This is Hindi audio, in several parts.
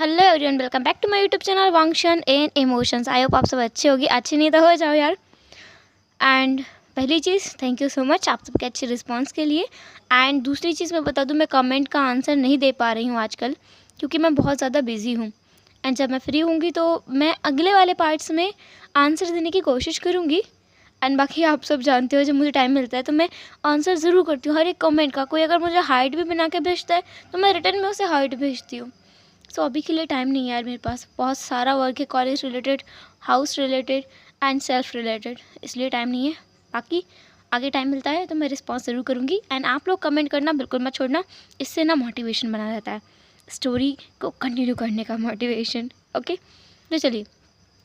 Hello everyone, welcome back to my YouTube channel वांगशन एंड इमोशंस। आई होप आप सब अच्छे होगी, अच्छी नहीं तो हो जाओ यार। एंड पहली चीज़, थैंक यू सो मच आप सबके अच्छे रिस्पांस के लिए। एंड दूसरी चीज़ मैं बता दूं, मैं कमेंट का आंसर नहीं दे पा रही हूँ आजकल, क्योंकि मैं बहुत ज़्यादा बिजी हूँ। एंड जब मैं फ्री होंगी तो मैं अगले वाले पार्ट्स में आंसर देने की कोशिश करूँगी। एंड बाकी आप सब जानते हो, जब मुझे टाइम मिलता है तो मैं आंसर ज़रूर करती हूँ हर एक कमेंट का। कोई अगर मुझे हाइट भी बना के भेजता है तो मैं रिटर्न में उसे हाइट भेजती हूँ। सो अभी के लिए टाइम नहीं है यार मेरे पास, बहुत सारा वर्क है, college related, house related and self related, इसलिए टाइम नहीं है। बाकी आगे टाइम मिलता है तो मैं रिस्पॉन्स ज़रूर करूँगी। एंड आप लोग कमेंट करना बिल्कुल मत छोड़ना, इससे ना मोटिवेशन बना रहता है, स्टोरी को कंटिन्यू करने का मोटिवेशन। ओके, तो चलिए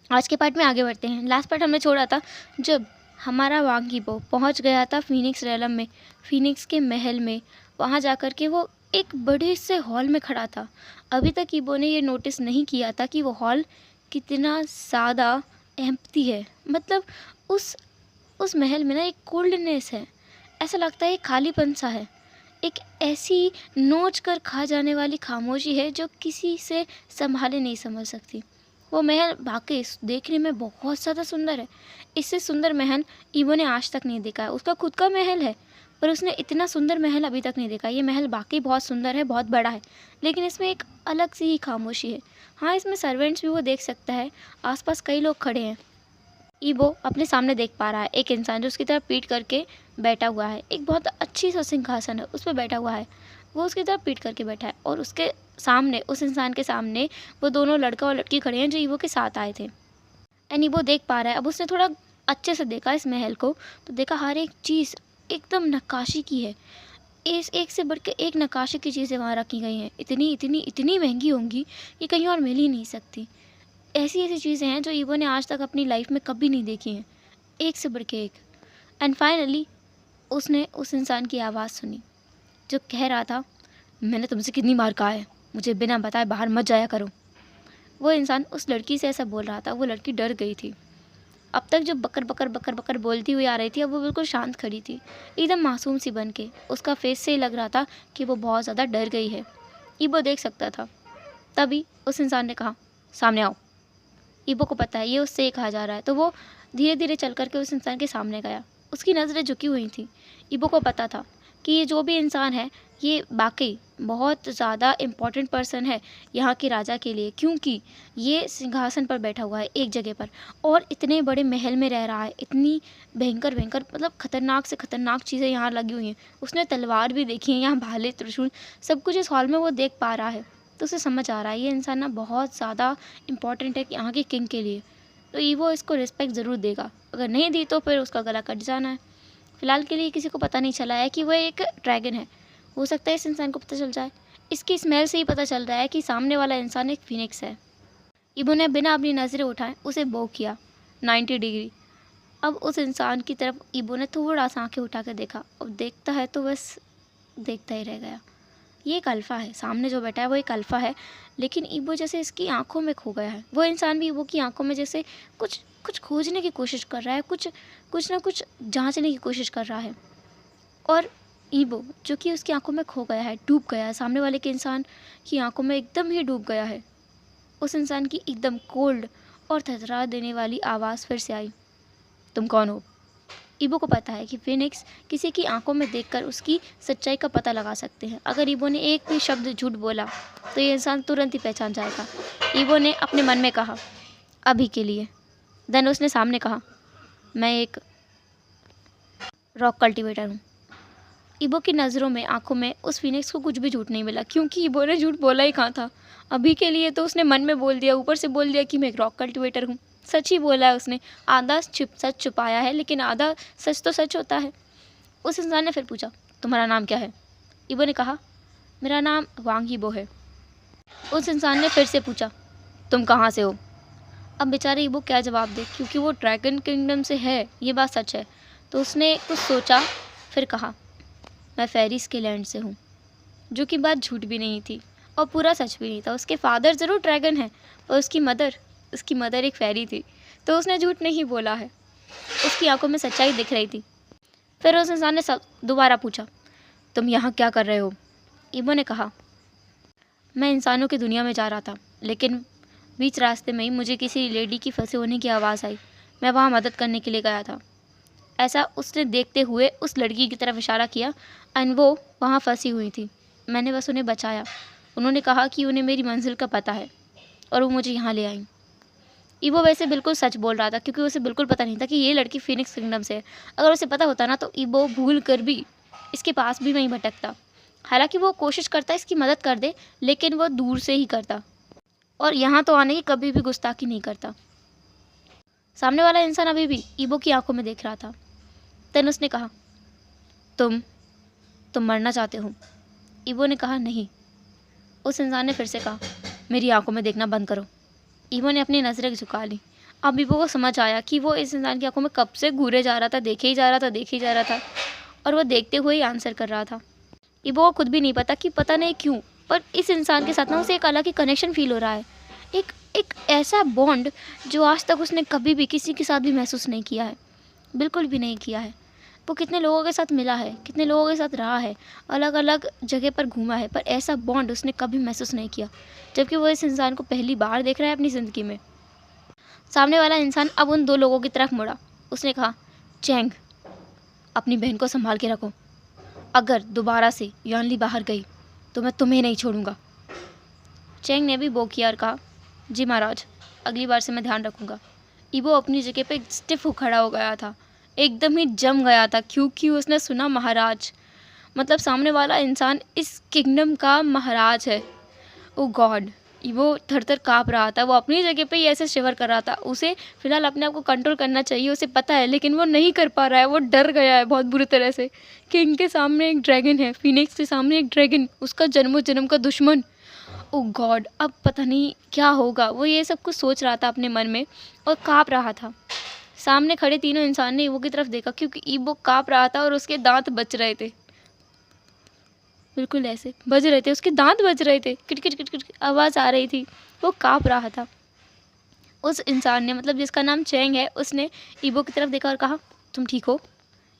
आज के पार्ट में आगे बढ़ते हैं। लास्ट पार्ट हमने छोड़ा था जब हमारा वांगीबो पहुंच गया था फीनिक्स रेलम में, फीनिक्स के महल में। वहां जाकर के वो एक बड़े से हॉल में खड़ा था। अभी तक ईबो ने ये नोटिस नहीं किया था कि वो हॉल कितना ज़्यादा एम्प्टी है। मतलब उस महल में ना एक कोल्डनेस है, ऐसा लगता है एक खालीपन सा है, एक ऐसी नोच कर खा जाने वाली खामोशी है जो किसी से संभाले नहीं समझ सकती। वो महल वाकई देखने में बहुत ज़्यादा सुंदर है। इससे सुंदर महल ईवो ने आज तक नहीं देखा है। उसका खुद का महल है, पर उसने इतना सुंदर महल अभी तक नहीं देखा। ये महल वाकई बहुत सुंदर है, बहुत बड़ा है, लेकिन इसमें एक अलग सी ही खामोशी है। हाँ, इसमें सर्वेंट्स भी वो देख सकता है, आसपास कई लोग खड़े हैं। ईवो अपने सामने देख पा रहा है एक इंसान जो उसकी तरफ पीठ करके बैठा हुआ है। एक बहुत अच्छी सा सिंहासन है, उस पर बैठा हुआ है। वो उसकी तरफ पीठ करके बैठा है और उसके सामने, उस इंसान के सामने, वो दोनों लड़का और लड़की खड़े हैं जो ईवो के साथ आए थे। एंड ईवो देख पा रहा है। अब उसने थोड़ा अच्छे से देखा इस महल को, तो देखा हर एक चीज़ एकदम नक्काशी की है। इस एक से बढ़ के एक नक्काशी की चीज़ें वहाँ रखी गई हैं। इतनी इतनी इतनी महंगी होंगी कि कहीं और मिल ही नहीं सकती। ऐसी ऐसी चीज़ें हैं जो ईवो ने आज तक अपनी लाइफ में कभी नहीं देखी हैं, एक से बढ़ के एक। एंड फाइनली उसने उस इंसान की आवाज़ सुनी जो कह रहा था, मैंने तुमसे कितनी बार कहा है मुझे बिना बताए बाहर मत जाया करो। वो इंसान उस लड़की से ऐसा बोल रहा था। वो लड़की डर गई थी। अब तक जो बकर बकर बकर बकर बोलती हुई आ रही थी, अब वो बिल्कुल शांत खड़ी थी, एकदम मासूम सी बन के। उसका फेस से ही लग रहा था कि वो बहुत ज़्यादा डर गई है। ईबो देख सकता था। तभी उस इंसान ने कहा, सामने आओ। ईबो को पता है ये उससे ही कहा जा रहा है, तो वो धीरे धीरे चल करके उस इंसान के सामने गया। उसकी नज़रें झुकी हुई थी। ईबो को पता था कि ये जो भी इंसान है, ये वाकई बहुत ज़्यादा इम्पॉर्टेंट पर्सन है यहाँ के राजा के लिए, क्योंकि ये सिंहासन पर बैठा हुआ है एक जगह पर और इतने बड़े महल में रह रहा है। इतनी भयंकर भयंकर, मतलब खतरनाक से खतरनाक चीज़ें यहाँ लगी हुई हैं। उसने तलवार भी देखी है, यहाँ भाले, त्रिशूल, सब कुछ इस हॉल में वो देख पा रहा है। तो उसे समझ आ रहा है ये इंसान ना बहुत ज़्यादा इम्पॉर्टेंट है यहाँ के किंग के लिए, तो ईवो इसको रिस्पेक्ट ज़रूर देगा। अगर नहीं दी तो फिर उसका गला कट जाना है। फिलहाल के लिए किसी को पता नहीं चला है कि वह एक ड्रैगन है। हो सकता है इस इंसान को पता चल जाए। इसकी स्मेल से ही पता चल रहा है कि सामने वाला इंसान एक फिनिक्स है। ईवो ने बिना अपनी नज़रें उठाए उसे बो किया 90 डिग्री। अब उस इंसान की तरफ ईवो ने थोड़ा सा आँखें उठा कर देखा। अब देखता है तो बस देखता ही रह गया। ये एक अल्फ़ा है, सामने जो बैठा है वो एक अल्फ़ा है, लेकिन ईबो जैसे इसकी आंखों में खो गया है। वो इंसान भी ईबो की आंखों में जैसे कुछ कुछ खोजने की कोशिश कर रहा है, कुछ ना कुछ जांचने की कोशिश कर रहा है। और ईबो जो कि उसकी आंखों में खो गया है, डूब गया है, सामने वाले के इंसान की आंखों में एकदम ही डूब गया है। उस इंसान की एकदम कोल्ड और थरथरा देने वाली आवाज़ फिर से आई, तुम कौन हो? ईबो को पता है कि फिनिक्स किसी की आंखों में देखकर उसकी सच्चाई का पता लगा सकते हैं। अगर ईबो ने एक भी शब्द झूठ बोला तो ये इंसान तुरंत ही पहचान जाएगा। ईबो ने अपने मन में कहा, अभी के लिए। देन उसने सामने कहा, मैं एक रॉक कल्टीवेटर हूँ। ईबो की नज़रों में, आंखों में उस फिनिक्स को कुछ भी झूठ नहीं मिला, क्योंकि ईबो ने झूठ बोला ही कहाँ था। अभी के लिए तो उसने मन में बोल दिया, ऊपर से बोल दिया कि मैं एक रॉक कल्टीवेटर हूँ। सच ही बोला है उसने। आधा सच छुपाया है, लेकिन आधा सच तो सच होता है। उस इंसान ने फिर पूछा, तुम्हारा नाम क्या है? ईबो ने कहा, मेरा नाम वांगीबो है। उस इंसान ने फिर से पूछा, तुम कहाँ से हो? अब बेचारे ईबो क्या जवाब दे, क्योंकि वो ड्रैगन किंगडम से है, ये बात सच है। तो उसने कुछ सोचा, फिर कहा, मैं फेरिस के लैंड से हूँ। जो कि बात झूठ भी नहीं थी और पूरा सच भी नहीं था। उसके फादर ज़रूर ड्रैगन है और उसकी मदर एक फेरी थी, तो उसने झूठ नहीं बोला है। उसकी आंखों में सच्चाई दिख रही थी। फिर उस इंसान ने दोबारा पूछा, तुम यहाँ क्या कर रहे हो? ईबो ने कहा, मैं इंसानों की दुनिया में जा रहा था। लेकिन बीच रास्ते में ही मुझे किसी लेडी की फंसे होने की आवाज़ आई। मैं वहाँ मदद करने के लिए गया था। ऐसा उसने देखते हुए उस लड़की की तरफ इशारा किया एंड वो वहाँ फंसी हुई थी। मैंने बस उन्हें बचाया। उन्होंने कहा कि उन्हें मेरी मंजिल का पता है और वो मुझे यहाँ ले आई। ईबो वैसे बिल्कुल सच बोल रहा था क्योंकि उसे बिल्कुल पता नहीं था कि ये लड़की फीनिक्स किंगडम से है। अगर उसे पता होता ना तो ईबो भूल कर भी इसके पास भी नहीं भटकता। हालांकि वो कोशिश करता इसकी मदद कर दे, लेकिन वो दूर से ही करता और यहाँ तो आने की कभी भी गुस्ताखी नहीं करता। सामने वाला इंसान अभी भी ईबो की आंखों में देख रहा था। तन उसने कहा, तुम मरना चाहते हो? ईबो ने कहा, नहीं। उस इंसान ने फिर से कहा, मेरी आंखों में देखना बंद करो। ईबो ने अपनी नज़रें झुका ली। अब ईबो को समझ आया कि वो इस इंसान की आंखों में कब से घूरे जा रहा था, देखे ही जा रहा था और वो देखते हुए ही आंसर कर रहा था। ईबो को खुद भी नहीं पता कि पता नहीं क्यों, पर इस इंसान के साथ ना उसे एक अलग ही कनेक्शन फील हो रहा है। एक ऐसा बॉन्ड जो आज तक उसने कभी भी किसी के साथ भी महसूस नहीं किया है, बिल्कुल भी नहीं किया है। वो कितने लोगों के साथ मिला है, कितने लोगों के साथ रहा है, अलग अलग जगह पर घूमा है, पर ऐसा बॉन्ड उसने कभी महसूस नहीं किया, जबकि वो इस इंसान को पहली बार देख रहा है अपनी ज़िंदगी में। सामने वाला इंसान अब उन दो लोगों की तरफ मुड़ा। उसने कहा, चैंग, अपनी बहन को संभाल के रखो। अगर दोबारा से यानली बाहर गई तो मैं तुम्हें नहीं छोड़ूंगा। चैंग ने भी वो किया और कहा, जी महाराज, अगली बार से मैं ध्यान रखूंगा। ईबो अपनी जगह पे स्टिफ हो खड़ा हो गया था, एकदम ही जम गया था, क्योंकि उसने सुना महाराज, मतलब सामने वाला इंसान इस किंगडम का महाराज है। ओ गॉड, वो थर थर काँप रहा था। वो अपनी जगह पे ही ऐसे शिवर कर रहा था। उसे फिलहाल अपने आप को कंट्रोल करना चाहिए, उसे पता है, लेकिन वो नहीं कर पा रहा है। वो डर गया है बहुत बुरी तरह से कि इनके सामने एक ड्रैगन है, फीनिक्स के सामने एक ड्रैगन, उसका जन्मों जन्म का दुश्मन। ओ गॉड, अब पता नहीं क्या होगा। वो ये सब कुछ सोच रहा था अपने मन में और काँप रहा था। सामने खड़े तीनों इंसान ने ईबो की तरफ देखा, क्योंकि ईबो काँप रहा था और उसके दांत बच रहे थे, बिल्कुल ऐसे बज रहे थे, उसके दांत बज रहे थे, किटकिट किटकिट आवाज़ आ रही थी। वो काँप रहा था। उस इंसान ने, मतलब जिसका नाम चैंग है, उसने ईबो की तरफ देखा और कहा, तुम ठीक हो?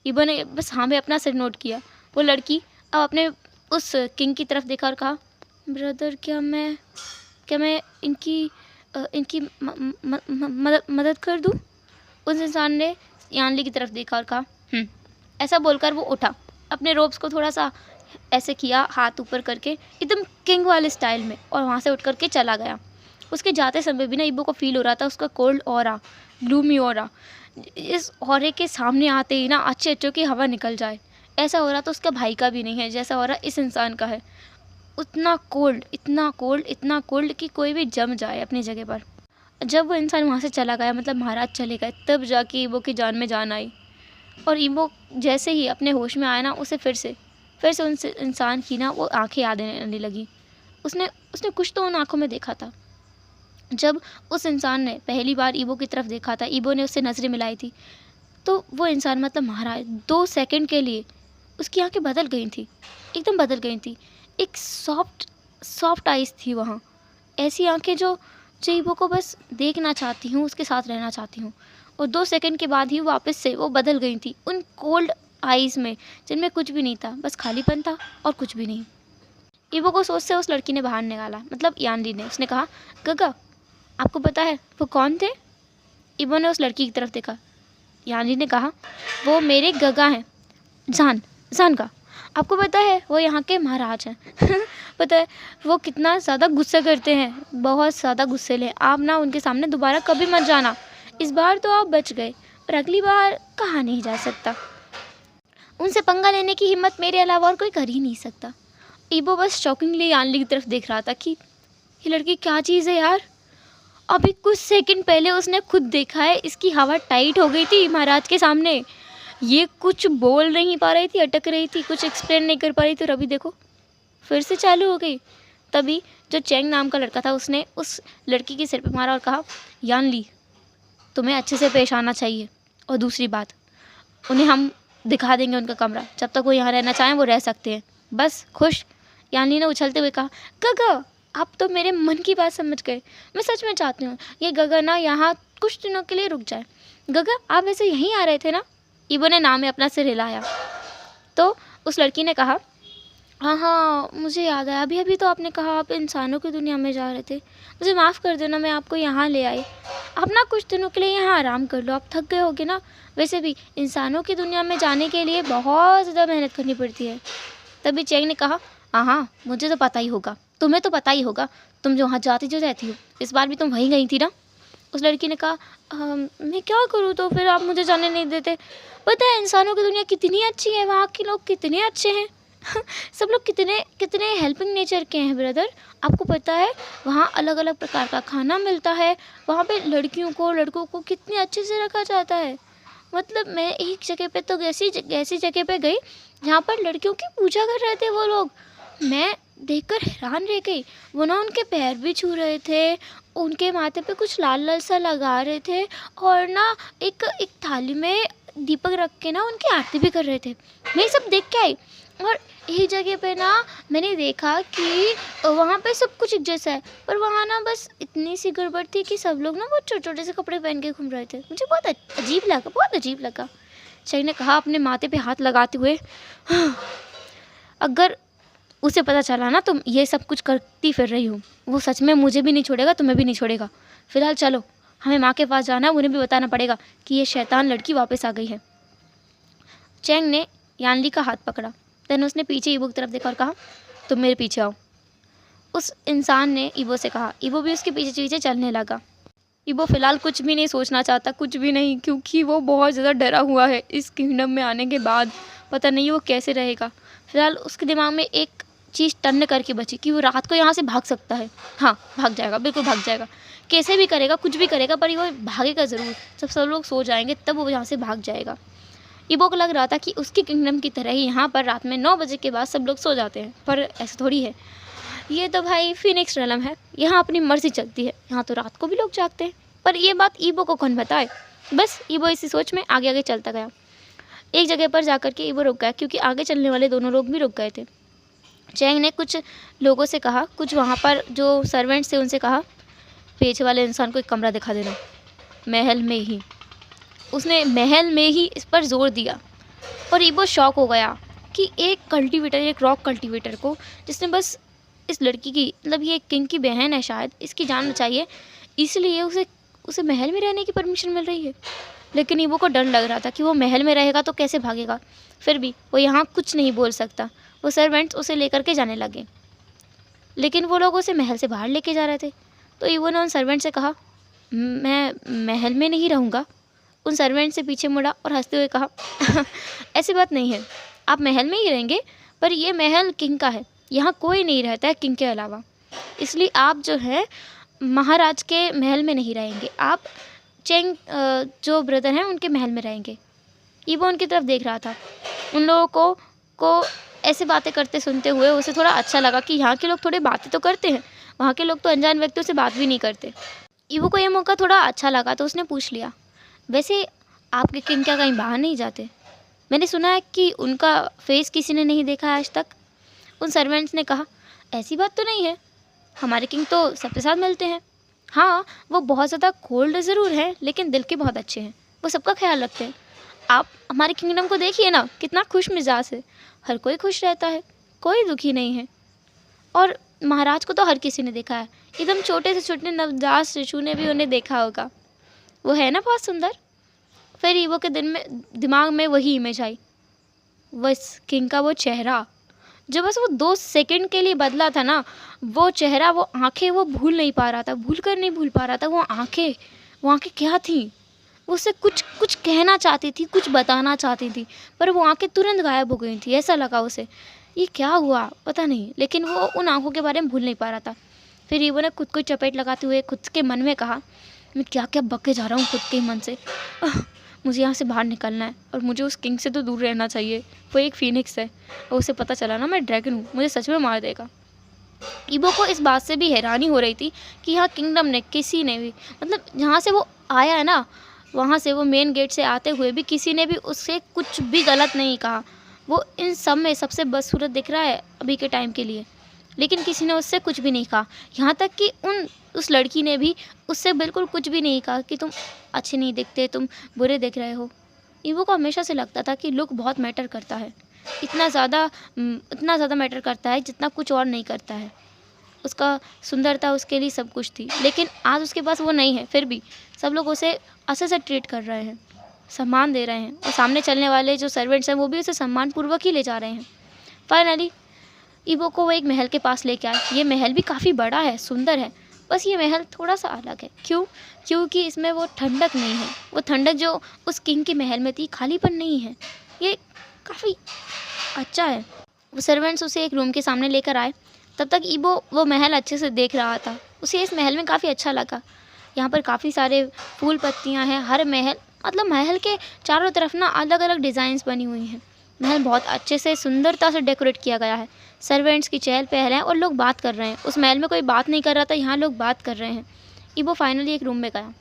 ईबो ने बस हाँ में अपना सिर नोट किया। वो लड़की अब अपने उस किंग की तरफ देखा और कहा, ब्रदर, क्या मैं इनकी मदद कर दूँ? उस इंसान ने यानली की तरफ देखा और कहा, ऐसा बोलकर वो उठा, अपने रोब्स को थोड़ा सा ऐसे किया, हाथ ऊपर करके एकदम किंग वाले स्टाइल में, और वहाँ से उठ करके चला गया। उसके जाते समय भी ना ईबो को फील हो रहा था उसका कोल्ड ऑरा, ग्लूमी ऑरा। इस ऑरे के सामने आते ही ना अच्छे अच्छों की हवा निकल जाए, ऐसा हो रहा था। उसका भाई का भी नहीं है जैसा हो रहा इस इंसान का है। उतना कोल्ड, इतना कोल्ड, इतना कोल्ड कि कोई भी जम जाए अपनी जगह पर। जब वो इंसान वहाँ से चला गया, मतलब महाराज चले गए, तब जाके ईबो की जान में जान आई। और ईबो जैसे ही अपने होश में आया ना, उसे फिर से उन इंसान की ना वो आंखें याद आने लगी। उसने कुछ तो उन आंखों में देखा था। जब उस इंसान ने पहली बार ईबो की तरफ देखा था, ईबो ने उससे नज़रें मिलाई थी, तो वो इंसान, मतलब महाराज, 2 सेकंड के लिए उसकी आंखें बदल गई थी, एकदम बदल गई थी। एक सॉफ्ट आइज़ थी वहाँ, ऐसी आंखें जो ईबो को बस देखना चाहती हूँ, उसके साथ रहना चाहती हूँ। और 2 सेकंड के बाद ही वापस से वो बदल गई थी उन कोल्ड आइज़ में, जिनमें कुछ भी नहीं था, बस खालीपन था और कुछ भी नहीं। ईबो को सोच से उस लड़की ने बाहर निकाला, मतलब यानली ने। उसने कहा, गगा, आपको पता है वो कौन थे? ईबो ने उस लड़की की तरफ देखा। यानली ने कहा, वो मेरे गगा हैं, जान का। आपको पता है वो यहाँ के महाराज हैं। पता है वो कितना ज़्यादा गुस्सा करते हैं, बहुत ज़्यादा गुस्सेले हैं। आप ना उनके सामने दोबारा कभी मत जाना। इस बार तो आप बच गए, और अगली बार कहाँ नहीं जा सकता। उनसे पंगा लेने की हिम्मत मेरे अलावा और कोई कर ही नहीं सकता। ईबो बस शॉकिंगली यानली की तरफ देख रहा था कि ये लड़की क्या चीज़ है यार। अभी कुछ सेकंड पहले उसने खुद देखा है, इसकी हवा टाइट हो गई थी महाराज के सामने। ये कुछ बोल नहीं पा रही थी, अटक रही थी, कुछ एक्सप्लेन नहीं कर पा रही थी, और अभी देखो फिर से चालू हो गई। तभी जो चैंग नाम का लड़का था, उसने उस लड़की के सिर पे मारा और कहा, यानली, तुम्हें अच्छे से पेश आना चाहिए। और दूसरी बात, उन्हें हम दिखा देंगे उनका कमरा, जब तक वो यहाँ रहना चाहें वो रह सकते हैं, बस खुश। यानली ने उछलते हुए कहा, गगा, आप तो मेरे मन की बात समझ गए। मैं सच में चाहती हूँ ये गगा ना यहाँ कुछ दिनों के लिए रुक जाए। गगा, आप वैसे यहीं आ रहे थे ना? ईबो ने नाम में अपना सिर हिलाया। तो उस लड़की ने कहा, हाँ, हाँ, मुझे याद आया, अभी-अभी तो आपने कहा आप इंसानों की दुनिया में जा रहे थे। मुझे माफ़ कर देना, मैं आपको यहाँ ले आई। आप ना कुछ दिनों के लिए यहाँ आराम कर लो, आप थक गए होगे ना। वैसे भी इंसानों की दुनिया में जाने के लिए बहुत ज़्यादा मेहनत करनी पड़ती है। तभी चैंग ने कहा, हाँ, हाँ, मुझे तो पता ही होगा, तुम्हें तो पता ही होगा, तुम जो वहाँ जाती जो रहती हो, इस बार भी तुम वहीं गई थी ना? उस लड़की ने कहा, मैं क्या करूँ, तो फिर आप मुझे जाने नहीं देते। पता है इंसानों की दुनिया कितनी अच्छी है, वहाँ के लोग कितने अच्छे हैं। सब लोग कितने कितने हेल्पिंग नेचर के हैं ब्रदर। आपको पता है वहाँ अलग अलग प्रकार का खाना मिलता है, वहाँ पे लड़कियों को लड़कों को कितने अच्छे से रखा जाता है। मतलब मैं एक जगह पे तो ऐसी जगह पे गई जहाँ पर लड़कियों की पूजा कर रहे थे वो लोग। मैं देखकर हैरान रह गई। वो ना उनके पैर भी छू रहे थे, उनके माथे पे कुछ लाल लाल सा लगा रहे थे, और ना एक एक थाली में दीपक रख के ना उनकी आरती भी कर रहे थे। मैं ये सब देख के आई। और एक जगह पे ना मैंने देखा कि वहाँ पे सब कुछ एक जैसा है, पर वहाँ ना बस इतनी सी गड़बड़ थी कि सब लोग ना बहुत छोटे छोटे से कपड़े पहन के घूम रहे थे। मुझे बहुत अजीब लगा, बहुत अजीब लगा। शैख ने कहा अपने माथे पे हाथ लगाते हुए, "हाँ, अगर उसे पता चला ना तुम ये सब कुछ करती फिर रही हो, वो सच में मुझे भी नहीं छोड़ेगा, तुम्हें भी नहीं छोड़ेगा। फिलहाल चलो, हमें माँ के पास जाना है, उन्हें भी बताना पड़ेगा कि ये शैतान लड़की वापस आ गई है।" चैंग ने यानली का हाथ पकड़ा। देन उसने पीछे ईबो की तरफ देखा और कहा, तुम मेरे पीछे आओ। उस इंसान ने ईबो से कहा। ईबो भी उसके पीछे पीछे चलने लगा। ईबो फिलहाल कुछ भी नहीं सोचना चाहता, कुछ भी नहीं, क्योंकि वो बहुत ज़्यादा डरा हुआ है इस किंगडम में आने के बाद। पता नहीं वो कैसे रहेगा। फिलहाल उसके दिमाग में एक चीज़ टन्न करके बची कि वो रात को यहाँ से भाग सकता है। हाँ, भाग जाएगा, बिल्कुल भाग जाएगा। कैसे भी करेगा, कुछ भी करेगा, पर वो भागेगा ज़रूर। जब सब लोग सो जाएंगे तब वो यहाँ से भाग जाएगा। ईबो को लग रहा था कि उसकी किंगडम की तरह ही यहाँ पर रात में 9 बजे के बाद सब लोग सो जाते हैं, पर ऐसा थोड़ी है। ये तो भाई फिनिक्स रेलम है, यहाँ अपनी मर्जी चलती है, यहाँ तो रात को भी लोग जागते हैं। पर ये बात ईबो को कौन बताए। बस ईबो इसी सोच में आगे आगे चलता गया। एक जगह पर जाकर के ईबो रुक गया, क्योंकि आगे चलने वाले दोनों लोग भी रुक गए थे। चैंग ने कुछ लोगों से कहा, कुछ वहाँ पर जो सर्वेंट्स थे उनसे कहा, पीछे वाले इंसान को एक कमरा दिखा देना, महल में ही। उसने महल में ही इस पर जोर दिया, और ईबो शॉक हो गया कि एक कल्टीवेटर, एक रॉक कल्टीवेटर को, जिसने बस इस लड़की की, मतलब ये किंग की बहन है शायद, इसकी जान बचाई है, इसलिए उसे महल में रहने की परमिशन मिल रही है। लेकिन ईबो को डर लग रहा था कि वो महल में रहेगा तो कैसे भागेगा। फिर भी वो यहाँ कुछ नहीं बोल सकता। वो सर्वेंट्स उसे लेकर के जाने लगे, लेकिन वो लोग उसे महल से बाहर लेके जा रहे थे। तो ईबो ने उन सर्वेंट से कहा, मैं महल में नहीं रहूँगा। उन सर्वेंट से पीछे मुड़ा और हंसते हुए कहा, ऐसी बात नहीं है, आप महल में ही रहेंगे, पर ये महल किंग का है, यहाँ कोई नहीं रहता है किंग के अलावा, इसलिए आप जो है महाराज के महल में नहीं रहेंगे, आप चैंग जो ब्रदर हैं उनके महल में रहेंगे। ईबो उनकी तरफ देख रहा था। उन लोगों को ऐसे बातें करते सुनते हुए उसे थोड़ा अच्छा लगा कि यहाँ के लोग थोड़े बातें तो करते हैं, वहाँ के लोग तो अनजान व्यक्तियों से बात भी नहीं करते। ईबो को ये मौका थोड़ा अच्छा लगा, तो उसने पूछ लिया, वैसे आपके किंग क्या कहीं बाहर नहीं जाते? मैंने सुना है कि उनका फेस किसी ने नहीं देखा है आज तक। उन सर्वेंट्स ने कहा, ऐसी बात तो नहीं है, हमारे किंग तो सबके साथ मिलते हैं। हाँ, वो बहुत ज़्यादा कोल्ड ज़रूर हैं, लेकिन दिल के बहुत अच्छे हैं, वो सबका ख्याल रखते हैं। आप हमारे किंगडम को देखिए ना, कितना खुश मिजाज है, हर कोई खुश रहता है, कोई दुखी नहीं है। और महाराज को तो हर किसी ने देखा है, एकदम छोटे से छोटे नवजात शिशु ने भी उन्हें देखा होगा। वो है ना बहुत सुंदर। फिर ईबो के दिमाग में वही इमेज आई, बस किंग का वो चेहरा जो बस वो 2 सेकंड के लिए बदला था ना, वो चेहरा, वो आंखें, वो भूल नहीं पा रहा था, नहीं भूल पा रहा था। वो आंखें क्या थीं? वो उससे कुछ कहना चाहती थी, कुछ बताना चाहती थी, पर वो आंखें तुरंत गायब हो गई थी। ऐसा लगा उसे, ये क्या हुआ पता नहीं, लेकिन वो उन आंखों के बारे में भूल नहीं पा रहा था। फिर ईबो ने खुद को चपेट लगाते हुए खुद के मन में कहा, मैं क्या क्या बके जा रहा हूँ खुद के मन से। मुझे यहाँ से बाहर निकलना है, और मुझे उस किंग से तो दूर रहना चाहिए। वो एक फीनिक्स है, और उसे पता चला ना मैं ड्रैगन हूँ, मुझे सच में मार देगा। ईबो को इस बात से भी हैरानी हो रही थी कि यहाँ किंगडम ने किसी ने भी, मतलब जहाँ से वो आया है ना, वहाँ से वो मेन गेट से आते हुए भी किसी ने भी उससे कुछ भी गलत नहीं कहा। वो इन सब में सबसे बदसूरत दिख रहा है अभी के टाइम के लिए, लेकिन किसी ने उससे कुछ भी नहीं कहा। यहाँ तक कि उस लड़की ने भी उससे बिल्कुल कुछ भी नहीं कहा कि तुम अच्छे नहीं दिखते, तुम बुरे दिख रहे हो। ईबो को हमेशा से लगता था कि लुक बहुत मैटर करता है, इतना ज़्यादा मैटर करता है जितना कुछ और नहीं करता है। उसका सुंदरता उसके लिए सब कुछ थी, लेकिन आज उसके पास वो नहीं है, फिर भी सब लोग उसे अच्छे से ट्रीट कर रहे हैं, सम्मान दे रहे हैं, और सामने चलने वाले जो सर्वेंट्स हैं वो भी उसे सम्मानपूर्वक ही ले जा रहे हैं। फाइनली ईबो को वो एक महल के पास लेके आए। ये महल भी काफ़ी बड़ा है, सुंदर है, बस ये महल थोड़ा सा अलग है। क्योंकि इसमें वो ठंडक नहीं है, वो ठंडक जो उस किंग के महल में थी, खालीपन नहीं है। ये काफ़ी अच्छा है। वो सर्वेंट्स उसे एक रूम के सामने लेकर आए। तब तक ईबो वो महल अच्छे से देख रहा था। उसे इस महल में काफ़ी अच्छा लगा। यहाँ पर काफ़ी सारे फूल पत्तियाँ हैं। हर महल मतलब महल के चारों तरफ ना अलग अलग डिज़ाइंस बनी हुई हैं। महल बहुत अच्छे से सुंदरता से डेकोरेट किया गया है। सर्वेंट्स की चहल पहल है और लोग बात कर रहे हैं। उस महल में कोई बात नहीं कर रहा था, यहाँ लोग बात कर रहे हैं। ईबो फाइनली एक रूम में गया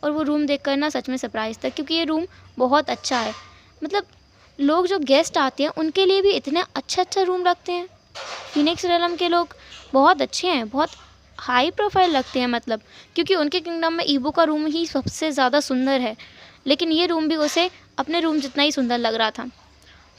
और वो रूम देखकर ना सच में सरप्राइज था, क्योंकि ये रूम बहुत अच्छा है। मतलब लोग जो गेस्ट आते हैं उनके लिए भी इतने अच्छा रूम रखते हैं। फीनिक्स रेलम के लोग बहुत अच्छे हैं, बहुत हाई प्रोफाइल लगते हैं, मतलब क्योंकि उनके किंगडम में ईबो का रूम ही सबसे ज़्यादा सुंदर है, लेकिन ये रूम भी उसे अपने रूम जितना ही सुंदर लग रहा था।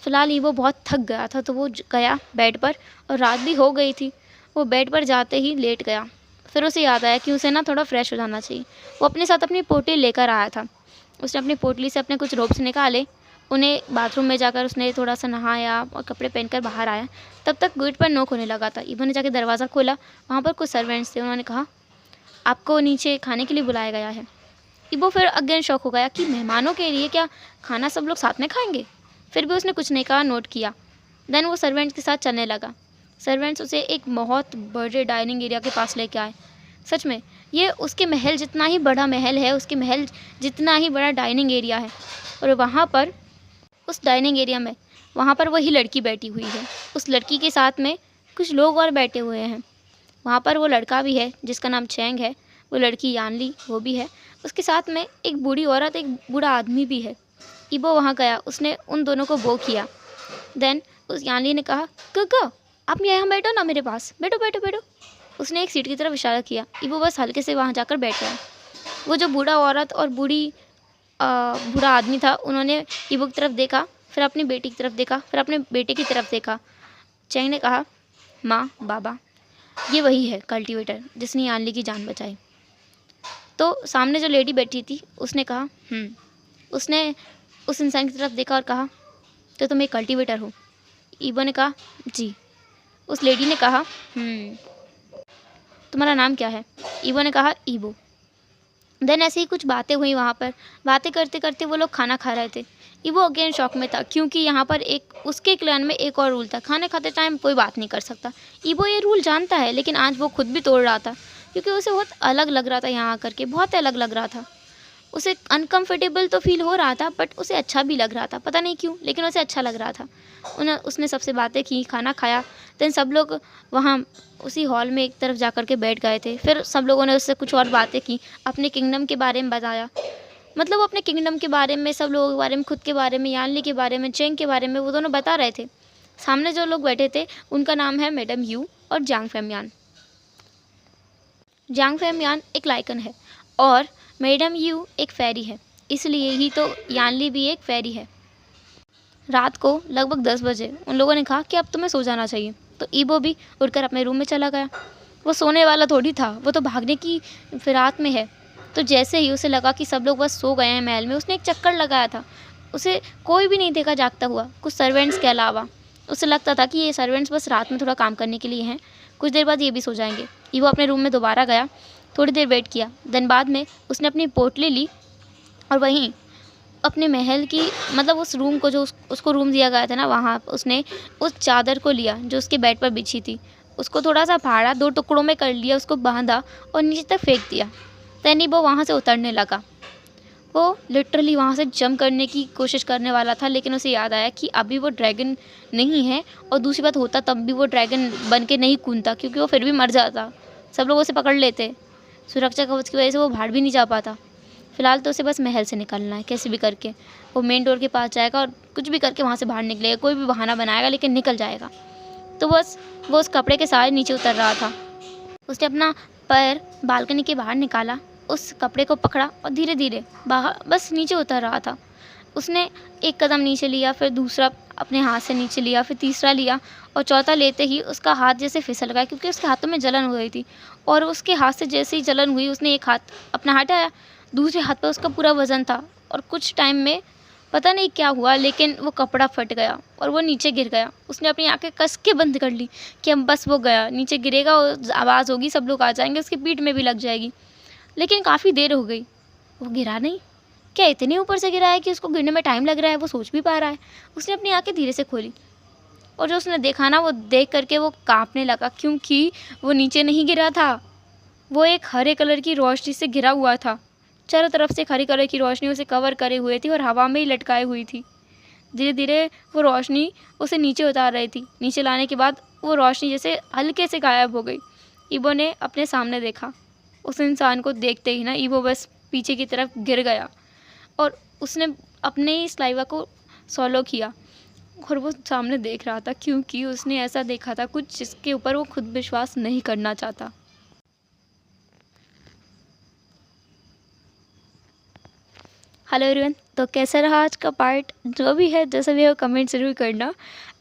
फ़िलहाल ईबो बहुत थक गया था, तो वो गया बेड पर, और रात भी हो गई थी। वो बेड पर जाते ही लेट गया। फिर उसे याद आया कि उसे ना थोड़ा फ्रेश हो जाना चाहिए। वो अपने साथ अपनी पोटली लेकर आया था। उसने अपनी पोटली से अपने कुछ रोब्स निकाले, उन्हें बाथरूम में जाकर उसने थोड़ा सा नहाया और कपड़े पहनकर बाहर आया। तब तक गेट पर नॉक होने लगा था। ईबो ने जाके दरवाज़ा खोला। वहाँ पर कुछ सर्वेंट्स थे। उन्होंने कहा, आपको नीचे खाने के लिए बुलाया गया है। ईबो फिर अगेन शॉक हो गया कि मेहमानों के लिए क्या खाना सब लोग साथ में खाएंगे। फिर भी उसने कुछ नहीं कहा, नोट किया। देन वो सर्वेंट्स के साथ चलने लगा। सर्वेंट्स उसे एक बहुत बड़े डाइनिंग एरिया के पास लेके आए। सच में ये उसके महल जितना ही बड़ा महल है, उसके महल जितना ही बड़ा डाइनिंग एरिया है। और वहाँ पर उस डाइनिंग एरिया में वहाँ पर वही लड़की बैठी हुई है। उस लड़की के साथ में कुछ लोग और बैठे हुए हैं। वहाँ पर वो लड़का भी है जिसका नाम चैंग है, वो लड़की यानली वो भी है। उसके साथ में एक बूढ़ी औरत, एक बूढ़ा आदमी भी है। ईबो वहाँ गया, उसने उन दोनों को बो किया। देन उस यानली ने कहा, गगा आप यहाँ बैठो ना, मेरे पास बैठो बैठो बैठो। उसने एक सीट की तरफ इशारा किया। ईबो बस हल्के से वहाँ जाकर बैठ गया। वो जो बूढ़ा औरत और बूढ़ा आदमी था, उन्होंने ईबो की तरफ देखा, फिर अपनी बेटी की तरफ देखा, फिर अपने बेटे की तरफ देखा। चैंग ने कहा, माँ बाबा, ये वही है कल्टीवेटर जिसने यानली की जान बचाई। तो सामने जो लेडी बैठी थी उसने कहा, उसने उस इंसान की तरफ देखा और कहा, तो तुम एक कल्टीवेटर हो? ईबो ने कहा, जी। उस लेडी ने कहा, तुम्हारा नाम क्या है? ईबो ने कहा, ईबो। देन ऐसे ही कुछ बातें हुई वहाँ पर। बातें करते करते वो लोग खाना खा रहे थे। ईबो अगेन शॉक में था, क्योंकि यहाँ पर एक उसके क्लैन में एक और रूल था, खाने खाते टाइम कोई बात नहीं कर सकता। ईबो ये रूल जानता है, लेकिन आज वो खुद भी तोड़ रहा था, क्योंकि उसे बहुत अलग लग रहा था। यहाँ आकर के बहुत अलग लग रहा था। उसे अनकंफर्टेबल तो फील हो रहा था, बट उसे अच्छा भी लग रहा था, पता नहीं क्यों, लेकिन उसे अच्छा लग रहा था। उसने सबसे बातें की, खाना खाया। देन सब लोग वहाँ उसी हॉल में एक तरफ जा कर के बैठ गए थे। फिर सब लोगों ने उससे कुछ और बातें की, अपने किंगडम के बारे में बताया। मतलब अपने किंगडम के बारे में, सब लोगों के बारे में, खुद के बारे में, यानली के बारे में, चेंग के बारे में वो दोनों बता रहे थे। सामने जो लोग बैठे थे उनका नाम है मैडम यू और जांग फेमयान। जांग फेमयान एक लाइकन है और मैडम यू एक फेरी है, इसलिए ही तो यानली भी एक फेरी है। रात को लगभग 10 बजे उन लोगों ने कहा कि अब तुम्हें सो जाना चाहिए। तो ईबो भी उठकर अपने रूम में चला गया। वो सोने वाला थोड़ी था, वो तो भागने की फिराक में है। तो जैसे ही उसे लगा कि सब लोग बस सो गए हैं महल में, उसने एक चक्कर लगाया था। उसे कोई भी नहीं देखा जागता हुआ, कुछ सर्वेंट्स के अलावा। उसे लगता था कि ये सर्वेंट्स बस रात में थोड़ा काम करने के लिए हैं, कुछ देर बाद ये भी सो जाएंगे। ईबो अपने रूम में दोबारा गया, थोड़ी देर वेट किया। देन बाद में उसने अपनी पोटली ली और वहीं अपने महल की, मतलब उस रूम को, जो उसको रूम दिया गया था ना, वहाँ उसने उस चादर को लिया जो उसके बेड पर बिछी थी। उसको थोड़ा सा फाड़ा, 2 टुकड़ों में कर लिया, उसको बांधा और नीचे तक फेंक दिया। तैनी वो वहाँ से उतरने लगा। वो लिटरली वहाँ से जंप करने की कोशिश करने वाला था, लेकिन उसे याद आया कि अभी वो ड्रैगन नहीं है, और दूसरी बात, होता तब भी वो ड्रैगन बन के नहीं कूदता, क्योंकि वो फिर भी मर जाता, सब लोग उसे पकड़ लेते। सुरक्षा कवच की वजह से वो बाहर भी नहीं जा पाता। फ़िलहाल तो उसे बस महल से निकलना है कैसे भी करके। वो मेन डोर के पास जाएगा और कुछ भी करके वहाँ से बाहर निकलेगा, कोई भी बहाना बनाएगा, लेकिन निकल जाएगा। तो बस वो उस कपड़े के सहारे नीचे उतर रहा था। उसने अपना पैर बालकनी के बाहर निकाला, उस कपड़े को पकड़ा और धीरे धीरे बाहर बस नीचे उतर रहा था। उसने एक कदम नीचे लिया, फिर दूसरा, अपने हाथ से नीचे लिया, फिर तीसरा लिया और चौथा लेते ही उसका हाथ जैसे फिसल गया क्योंकि उसके हाथों में जलन हो गई थी। और उसके हाथ से जैसे ही जलन हुई उसने एक हाथ अपना हटाया, दूसरे हाथ पे उसका पूरा वज़न था और कुछ टाइम में पता नहीं क्या हुआ लेकिन वो कपड़ा फट गया और वो नीचे गिर गया। उसने अपनी आँखें कस के बंद कर ली कि अब बस वो गया, नीचे गिरेगा और आवाज़ होगी, सब लोग आ जाएँगे, उसकी पीठ में भी लग जाएगी। लेकिन काफ़ी देर हो गई, वो गिरा नहीं। क्या इतने ऊपर से गिरा है कि उसको गिरने में टाइम लग रहा है, वो सोच भी पा रहा है। उसने अपनी आँखें धीरे से खोली और जो उसने देखा ना, वो देख कर के वो काँपने लगा क्योंकि वो नीचे नहीं गिरा था, वो एक हरे कलर की रोशनी से घिरा हुआ था। चारों तरफ से एक हरी कलर की रोशनी उसे कवर करे हुए थी और हवा में ही लटकाए हुई थी। धीरे धीरे वो रोशनी उसे नीचे उतार रही थी। नीचे लाने के बाद वो रोशनी जैसे हल्के से गायब हो गई। ईबो ने अपने सामने देखा। उस इंसान को देखते ही ना ईबो बस पीछे की तरफ गिर गया और उसने अपने ही स्लाइवा को सॉलो किया और वो सामने देख रहा था क्योंकि उसने ऐसा देखा था कुछ जिसके ऊपर वो खुद विश्वास नहीं करना चाहता। हेलो एवरीवन, तो कैसा रहा आज का पार्ट? जो भी है जैसा भी हो कमेंट ज़रूर करना।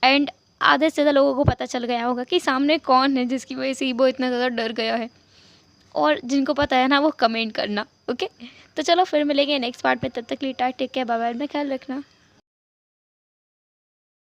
एंड आधे से ज़्यादा लोगों को पता चल गया होगा कि सामने कौन है जिसकी वजह से ईबो इतना ज़्यादा डर गया है, और जिनको पता है ना वो कमेंट करना। ओके, तो चलो फिर मिलेंगे नेक्स्ट पार्ट में। तब तक के लिए टेक केयर, बाय बाय, में ख्याल रखना।